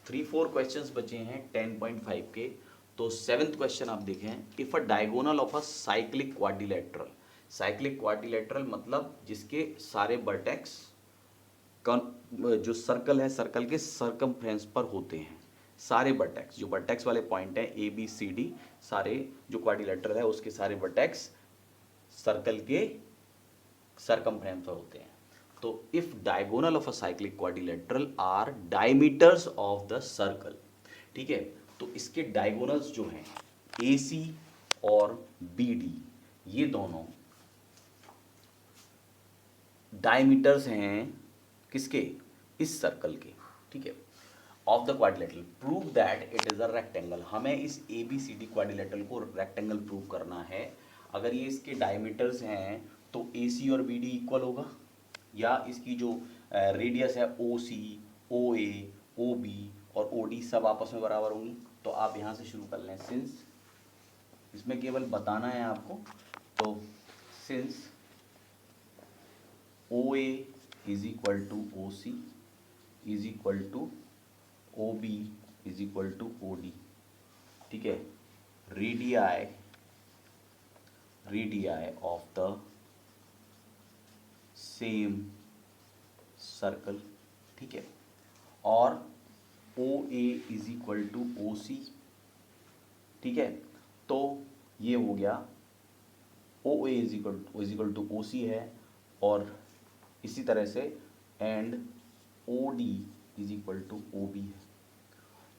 3-4 questions बचे हैं 10.5 के। तो 7th क्वेश्चन आप देखें, if a diagonal of a cyclic quadrilateral मतलब जिसके सारे वर्टेक्स जो सर्कल है, सर्कल के सर्कमफ्रेंस पर होते हैं, सारे वर्टेक्स जो वर्टेक्स वाले पॉइंट हैं ए बी सी डी, सारे जो क्वाड्रिलेटरल है उसके सारे वर्टेक्स सर्कल के सर्कमफ्रेंस पर होते हैं। तो if diagonal of a cyclic quadrilateral are diameters of the circle, ठीक है, तो इसके डायगोनल्स जो हैं ए सी और बी डी, ये दोनों डायमीटर्स हैं किसके, इस सर्कल के, ठीक है, of the quadrilateral. Prove that it is a rectangle. हमें इस A B C D quadrilateral को रेक्टेंगल प्रूव करना है। अगर ये इसके डायमीटर्स हैं तो ए सी और बी डी इक्वल होगा, या इसकी जो रेडियस है ओ सी, ओ ए, ओ बी और ओ डी सब आपस में बराबर होंगी। तो आप यहाँ से शुरू कर लें, सिंस इसमें केवल बताना है आपको। तो since O A is equal to O C is equal to O B is equal to O D, ठीक है, radii of the same circle, ठीक है, और O A is equal to O C, ठीक है। तो ये हो गया O A is equal to O C है, और इसी तरह से and O D is equal to O B है।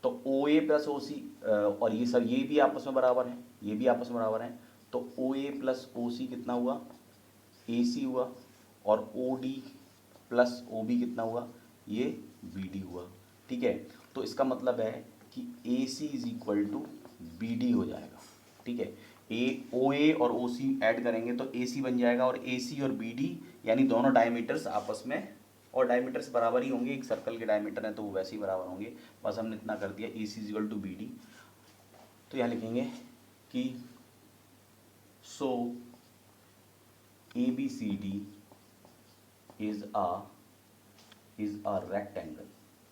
तो ओ ए प्लस ओ सी, और ये सब ये भी आपस में बराबर है, ये भी आपस में बराबर है। तो ओ ए प्लस ओ सी कितना हुआ, ए सी हुआ, और O D plus O B कितना हुआ, ये बी डी हुआ, ठीक है। तो इसका मतलब है कि A C is equal to B D हो जाएगा, ठीक है। ओ ए और ओ सी ऐड करेंगे तो ए सी बन जाएगा, और ए सी और बी डी यानी दोनों डायमीटर्स आपस में, और डायमीटर्स बराबर ही होंगे, एक सर्कल के डायमीटर हैं तो वो वैसे ही बराबर होंगे। बस हमने इतना कर दिया, A C is equal to B D. तो यहाँ लिखेंगे कि so A B C D is a rectangle,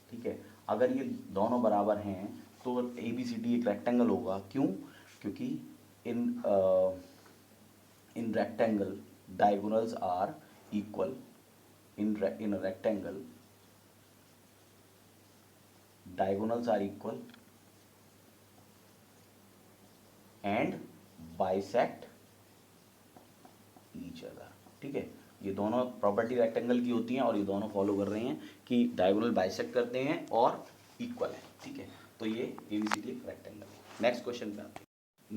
ठीक है। अगर ये दोनों बराबर हैं तो ए बी सी डी एक रेक्टेंगल होगा। क्यों? क्योंकि in rectangle diagonals are equal, in a rectangle diagonals are equal and bisect each other, ठीक है। ये दोनों प्रॉपर्टी रेक्टेंगल की होती हैं और ये दोनों फॉलो कर रहे हैं कि डायगोनल बाइसेक्ट करते हैं और इक्वल है, ठीक है। तो ये एबीसीडी एक रेक्टेंगल है। नेक्स्ट क्वेश्चन पे आते हैं।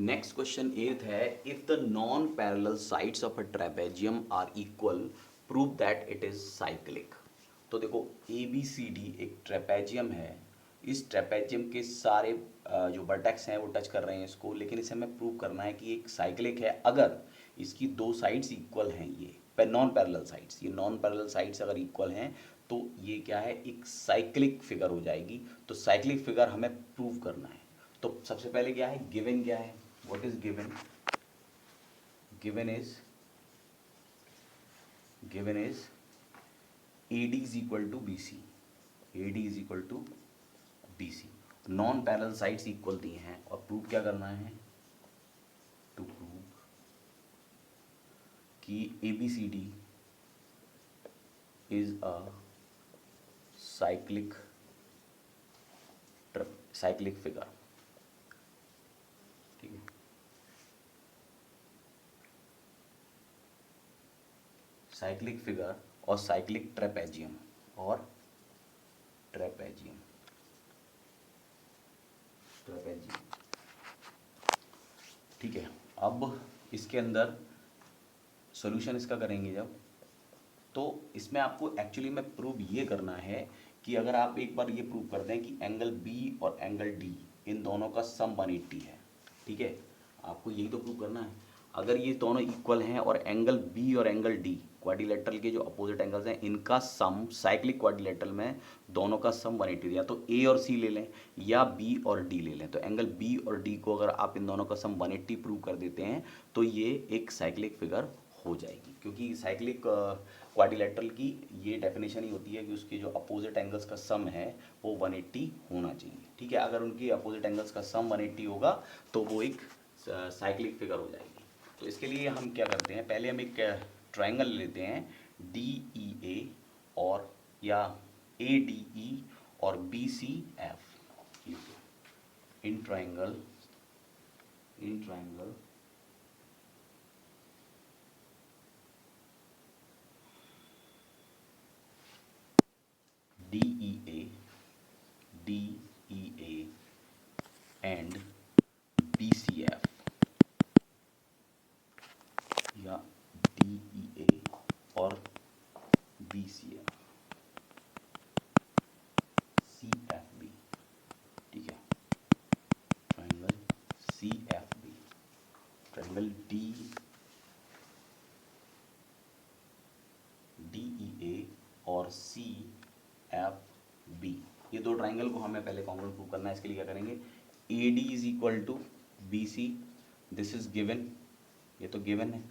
नेक्स्ट क्वेश्चन 8th है, if the non parallel sides of a trapezium are equal prove that it is cyclic. तो देखो ए बी सी डी एक ट्रेपेजियम है, इस ट्रेपेजियम के सारे जो वर्टेक्स हैं वो टच कर रहे हैं इसको, लेकिन इसे हमें प्रूव करना है कि एक साइक्लिक है अगर इसकी दो साइड्स इक्वल हैं। ये नॉन पैरेलल साइड्स, ये नॉन पैरेलल साइड्स अगर इक्वल हैं तो ये क्या है, एक साइक्लिक फिगर हो जाएगी। तो साइक्लिक फिगर हमें प्रूव करना है। तो सबसे पहले क्या है, गिवन क्या है, what is given, given is AD is equal to B C, AD is equal to B C. Non parallel sides equal दिए हैं और प्रूव क्या करना है, टू प्रूव कि ABCD is a cyclic figure, ठीक है। साइक्लिक फिगर और साइक्लिक ट्रेपेजियम ठीक है। अब इसके अंदर सॉल्यूशन इसका करेंगे जब, तो इसमें आपको एक्चुअली में प्रूव ये करना है कि अगर आप एक बार ये प्रूव कर दें कि एंगल बी और एंगल डी इन दोनों का सम 180 है, ठीक है, आपको यही तो प्रूव करना है। अगर ये दोनों इक्वल हैं और एंगल बी और एंगल डी क्वाड्रिलेटरल के जो अपोजिट एंगल्स हैं इनका सम साइक्लिक क्वाड्रिलेटरल में दोनों का सम 180, या तो ए और सी ले लें या बी और डी ले लें। तो एंगल बी और डी को अगर आप इन दोनों का सम 180 प्रूव कर देते हैं तो ये एक साइक्लिक फिगर हो जाएगी, क्योंकि साइक्लिक क्वाड्रिलेटरल की ये डेफिनेशन ही होती है कि उसके जो अपोजिट एंगल्स का सम है वो 180 होना चाहिए। ठीक है, अगर उनकी अपोजिट एंगल्स का सम 180 होगा तो वो एक साइक्लिक फिगर हो जाएगी। तो इसके लिए हम क्या करते हैं, पहले हम एक ट्राइंगल लेते हैं डी ई ए और या ए डी ई और बी सी एफ। इन ट्राइंगल DEA and BCF या DEA और BCF CFB। ठीक है, ट्राइंगल CFB, ट्राइंगल DEA और CFB, ये दो ट्राइंगल को हमें पहले कॉन्ग्रुएंट प्रूव करना है। इसके लिए क्या करेंगे, AD is equal to BC, this is given, ये तो गिवन है।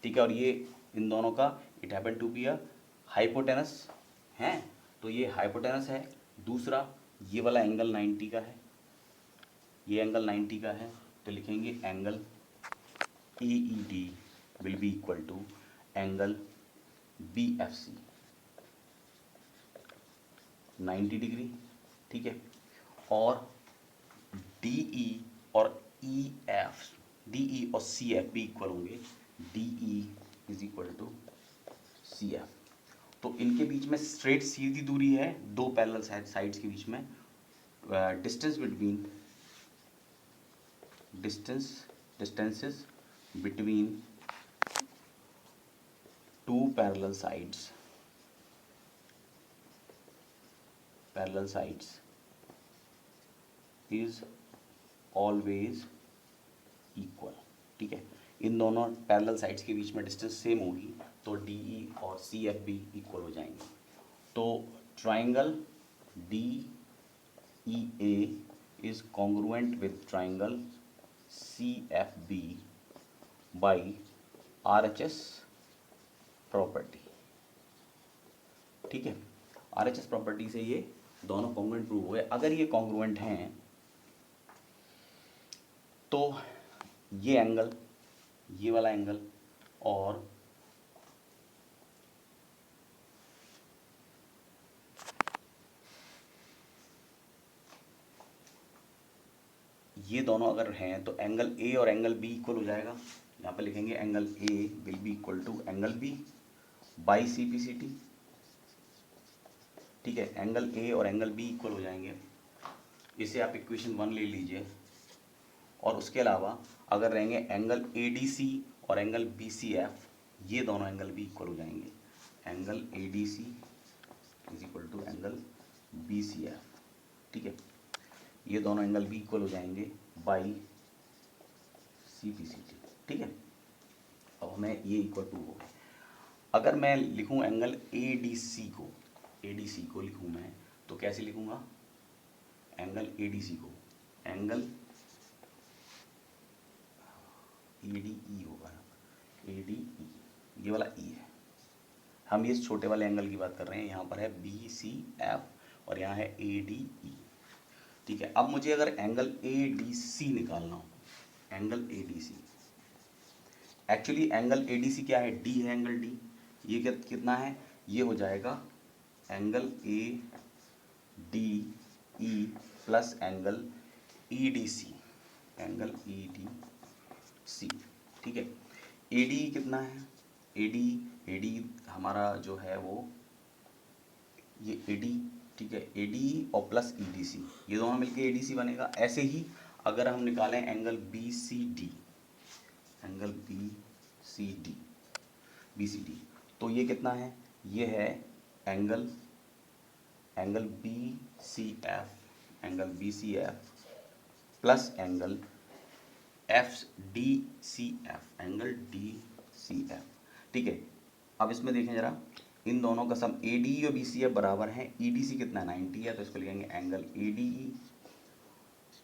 ठीक है, और ये इन दोनों का it happen to be a hypotenuse है, तो ये हाइपोटेनस है। दूसरा ये वाला एंगल 90 का है, ये एंगल 90 का है, तो लिखेंगे angle AED will be equal to angle BFC 90 degree. ठीक है, और DE और DE और CF भी इक्वल होंगे, DE is equal to CF। तो इनके बीच में स्ट्रेट सीधी दूरी है, दो पैरेलल साइड्स के बीच में। Distances between two parallel sides is always equal. ठीक है, इन दोनों पैरेलल साइड्स के बीच में डिस्टेंस सेम होगी, तो DE और CF भी इक्वल हो जाएंगे। तो triangle DEA is congruent with triangle CFB by RHS property. ठीक है, RHS प्रॉपर्टी से ये दोनों कॉन्ग्रुएंट प्रूव हुए। अगर ये कॉन्ग्रुएंट हैं तो ये एंगल, ये वाला एंगल और ये दोनों अगर हैं तो एंगल A और एंगल B इक्वल हो जाएगा। यहाँ पे लिखेंगे angle A will be equal to angle B by CPCT। ठीक है, एंगल A और एंगल B इक्वल हो जाएंगे, इसे आप इक्वेशन 1 ले लीजिए। और उसके अलावा अगर रहेंगे एंगल ADC और एंगल BCF, ये दोनों एंगल भी इक्वल हो जाएंगे, angle ADC is equal to angle BCF। ठीक है, ये दोनों एंगल भी इक्वल हो जाएंगे बाई CPCT। ठीक है, अब हमें ये इक्वल टू हो गए। अगर मैं लिखूं एंगल ADC को लिखूं मैं, तो कैसे लिखूंगा एंगल ADC को, एंगल ADE होगा ना, ADE, ये वाला E है। हम ये छोटे वाले एंगल की बात कर रहे हैं, यहाँ पर है BCF और यहाँ है ADE। ठीक है, अब मुझे अगर एंगल ADC निकालना हो, angle ADC, actually angle ADC क्या है, D है एंगल D, ये कितना है, ये हो जाएगा angle ADE plus angle EDC, angle EDC। ठीक है, ADE कितना है, ADE हमारा जो है वो ये AD, ठीक है, ADE और प्लस EDC, ये दोनों मिलके ADC बनेगा। ऐसे ही अगर हम निकालें एंगल BCD, एंगल BCD, तो ये कितना है, ये है angle BCF plus angle angle DCF। ठीक है, अब इसमें देखें जरा, इन दोनों का सम ADE और BCF बराबर है, EDC कितना 90 है, तो इसको लिखेंगे एंगल ADE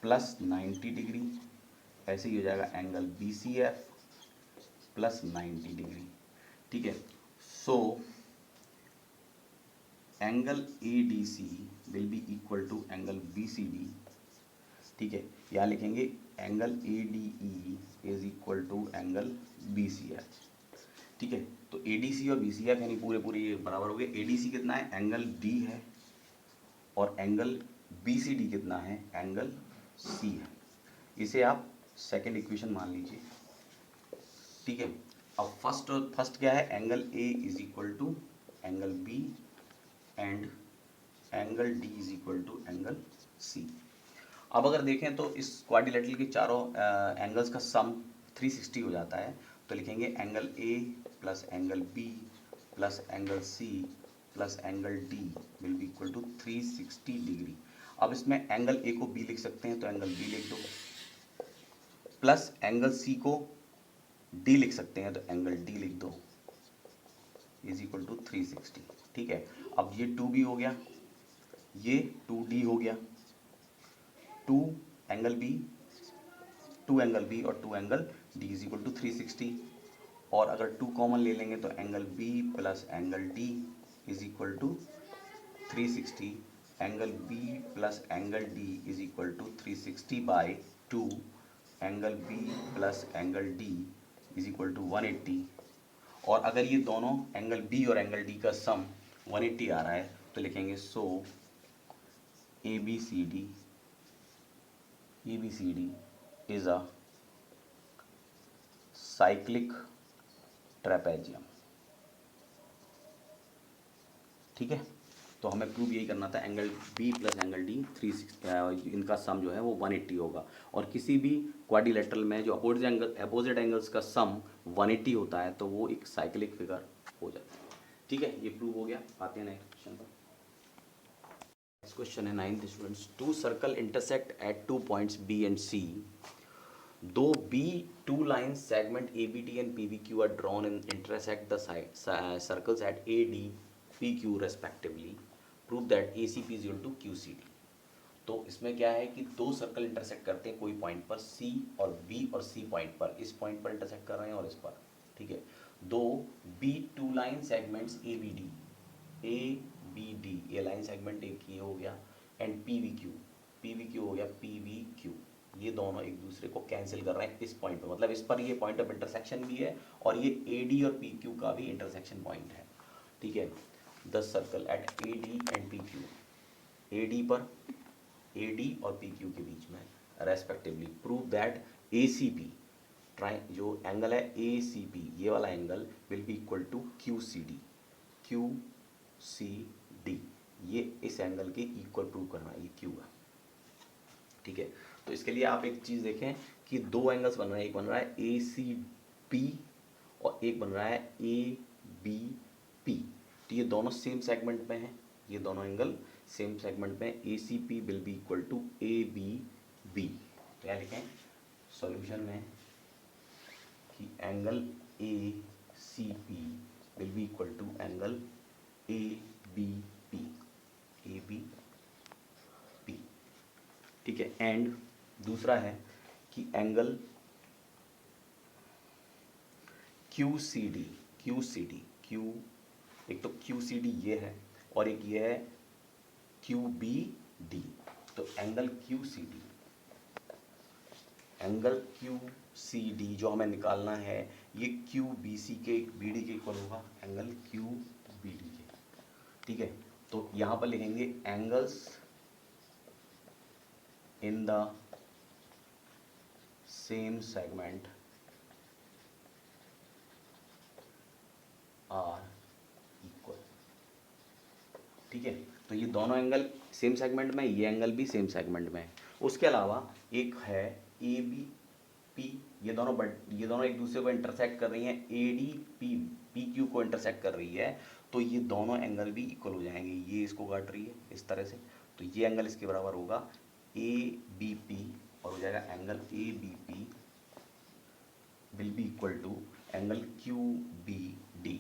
प्लस 90 डिग्री, ऐसे ही हो जाएगा एंगल BCF प्लस 90 डिग्री। ठीक है। So angle A D C will be equal to angle B C D, ठीक है। यहाँ लिखेंगे angle A D E is equal to angle B C H, ठीक है। तो ए डी सी और बी सी एफ यानी पूरे पूरे ये बराबर हो गए। ए डी सी कितना है, एंगल डी है, और एंगल बी सी डी कितना है, एंगल सी है। इसे आप सेकेंड इक्वेशन मान लीजिए, ठीक है। अब फर्स्ट क्या है, angle A is equal to angle B and angle D is equal to angle C. अब अगर देखें तो इस क्वाड्रिलेटरल के चारों एंगल्स का सम 360 हो जाता है। तो लिखेंगे angle A plus angle B plus angle C plus angle D will be equal to 360 degree. अब इसमें एंगल ए को बी लिख सकते हैं तो एंगल बी लिख दो, प्लस एंगल सी को डी लिख सकते हैं तो एंगल डी लिख दो, इज इक्वल टू 360, ठीक है। अब ये 2b हो गया, ये 2d हो गया, 2 एंगल बी, 2 एंगल बी और 2 angle D is equal to 360। और अगर 2 कॉमन ले लेंगे तो angle B plus angle D is equal to 360, angle B plus angle D is equal to 360 by 2, angle B plus angle D is equal to 180। और अगर ये दोनों angle B और एंगल डी का सम 180 आ रहा है तो लिखेंगे so A B C D is a cyclic trapezium, ठीक है। तो हमें प्रूव यही करना था, angle B plus angle D 360 इनका सम जो है वो 180 होगा। और किसी भी क्वाड्रिलेटरल में जो अपोजिट एंगल्स का सम 180 होता है तो वो एक साइक्लिक फिगर हो जाता है, ठीक है। ये प्रूव हो गया। आते हैं नेक्स्ट क्वेश्चन पर। नेक्स्ट क्वेश्चन है 9th students, 2 circle intersect at 2 points B and C, दो B 2 lines segment ABD and PBQ are drawn and intersect the circles at AD PQ respectively, prove that ACP is equal to QCD। तो इसमें क्या है कि दो circle intersect करते हैं कोई पॉइंट पर, C और B और C पॉइंट पर, इस पॉइंट पर इंटरसेक्ट कर रहे हैं और इस पर, ठीक है। दो B 2 line segments ABD ये लाइन सेगमेंट एक ये हो गया, एंड PVQ हो गया PVQ, ये दोनों एक दूसरे को कैंसिल कर रहे हैं इस पॉइंट पर, मतलब इस पर ये पॉइंट ऑफ इंटरसेक्शन भी है और ये AD और PQ का भी इंटरसेक्शन पॉइंट है, ठीक है। The circle at AD and PQ, AD पर AD और PQ के बीच में रेस्पेक्टिवली, प्रूव दैट ACP जो एंगल है ACP ये वाला angle will be equal to QCD, ये इस एंगल के इक्वल प्रूव करना है, ये Q है, ठीक है। तो इसके लिए आप एक चीज़ देखें कि दो एंगल्स बन रहे हैं, एक बन रहा है ACB और एक बन रहा है ABP, तो ये दोनों सेम सेगमेंट में हैं, ये दोनों एंगल सेम सेगमेंट में, ACP will be equal to ABB। तो क्या लिखें सॉल्यूशन में कि angle ACP will be equal to angle ABP, ठीक है। एंड दूसरा है कि एंगल QCD, एक तो QCD ये है और एक ये है QBD, तो एंगल QCD जो हमें निकालना है ये QBC के BD के इक्वल होगा, एंगल QBD के, ठीक है। तो यहाँ पर लिखेंगे angles in the same segment are equal, ठीक है। तो ये दोनों एंगल सेम सेगमेंट में, ये एंगल भी सेम सेगमेंट में है। उसके अलावा एक है ABP, ये दोनों एक दूसरे को इंटरसेक्ट कर रही हैं, AD PQ को इंटरसेक्ट कर रही है, तो ये दोनों एंगल भी इक्वल हो जाएंगे, ये इसको काट रही है इस तरह से, तो ये एंगल इसके बराबर होगा ABP और हो जाएगा angle ABP will be equal to angle QBD,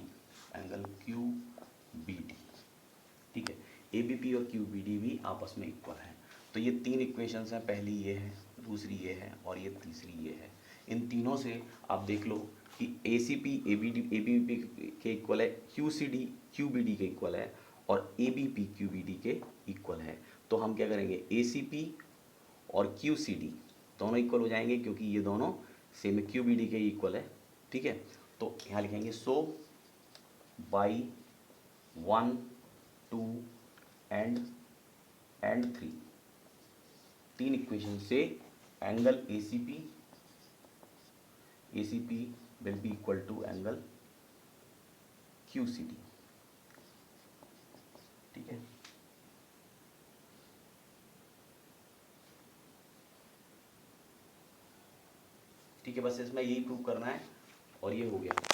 ठीक है। ABP और QBD भी आपस में इक्वल है। तो ये तीन इक्वेशंस हैं, पहली ये है, दूसरी ये है और ये तीसरी ये है। इन तीनों से आप देख लो कि A C P A B P के इक्वल है, Q C D Q B D के इक्वल है, और A B P Q B D के इक्वल है। तो हम क्या करेंगे, ए सी पी और क्यू सी डी दोनों इक्वल हो जाएंगे क्योंकि ये दोनों सेम क्यू बी डी के इक्वल है, ठीक है। तो यहाँ लिखेंगे सो बाई 1 2 एंड 3 तीन इक्वेशन से angle A C P will be equal to angle Q C D, ठीक है। ठीक है, बस इसमें यही प्रूव करना है और ये हो गया।